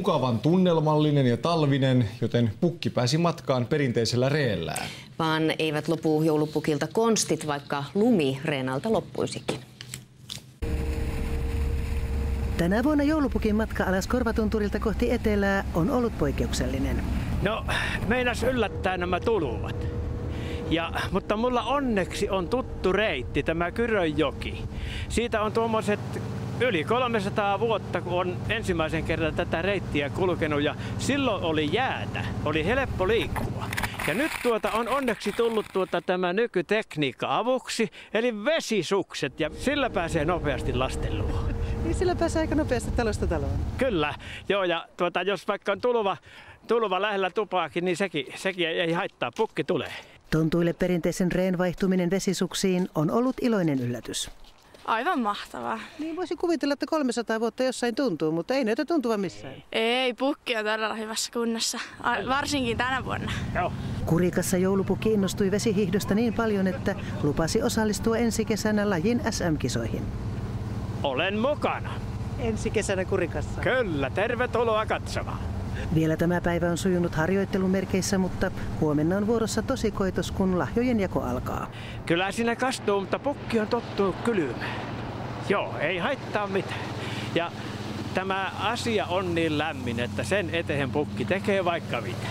Mukavan tunnelmallinen ja talvinen, joten pukki pääsi matkaan perinteisellä reellään. Vaan eivät lopu joulupukilta konstit, vaikka lumi reenalta loppuisikin. Tänä vuonna joulupukin matka alas Korvatunturilta kohti etelää on ollut poikkeuksellinen. No, meinas yllättää nämä tuluvat. Mutta mulla onneksi on tuttu reitti, tämä Kyrönjoki. Siitä on tuommoiset yli 300 vuotta, kun on ensimmäisen kerran tätä reittiä kulkenut ja silloin oli jäätä, oli helppo liikkua. Ja nyt on onneksi tullut tämä nykytekniikka avuksi, eli vesisukset, ja sillä pääsee nopeasti lasten luo. Niin sillä pääsee aika nopeasti talosta taloon. Kyllä, joo, ja jos vaikka on tuluva lähellä tupaakin, niin sekin ei haittaa, pukki tulee. Tontuille perinteisen reen vaihtuminen vesisuksiin on ollut iloinen yllätys. Aivan mahtavaa. Niin voisi kuvitella, että 300 vuotta jossain tuntuu, mutta ei näytä tuntuva missään. Ei, pukki on todella hyvässä kunnossa, varsinkin tänä vuonna. Joo. Kurikassa joulupukki innostui vesihiihdosta niin paljon, että lupasi osallistua ensi kesänä lajin SM-kisoihin. Olen mukana. Ensi kesänä Kurikassa? Kyllä, tervetuloa katsomaan. Vielä tämä päivä on sujunut harjoittelumerkeissä, mutta huomenna on vuorossa tosikoitos, kun lahjojen jako alkaa. Kyllä siinä kastuu, mutta pukki on tottunut kylmään. Joo, ei haittaa mitään. Ja tämä asia on niin lämmin, että sen eteen pukki tekee vaikka mitä.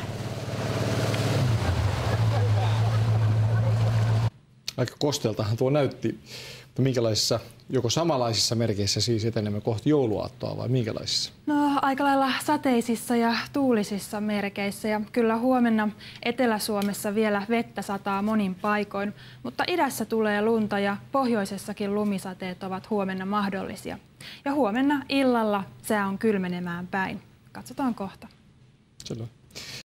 Aika kosteeltahan tuo näytti. Mutta minkälaisissa, joko samanlaisissa merkeissä siis etenemme kohti jouluaattoa vai minkälaisissa? No aika lailla sateisissa ja tuulisissa merkeissä ja kyllä huomenna Etelä-Suomessa vielä vettä sataa monin paikoin, mutta idässä tulee lunta ja pohjoisessakin lumisateet ovat huomenna mahdollisia. Ja huomenna illalla sää on kylmenemään päin. Katsotaan kohta. Selvä.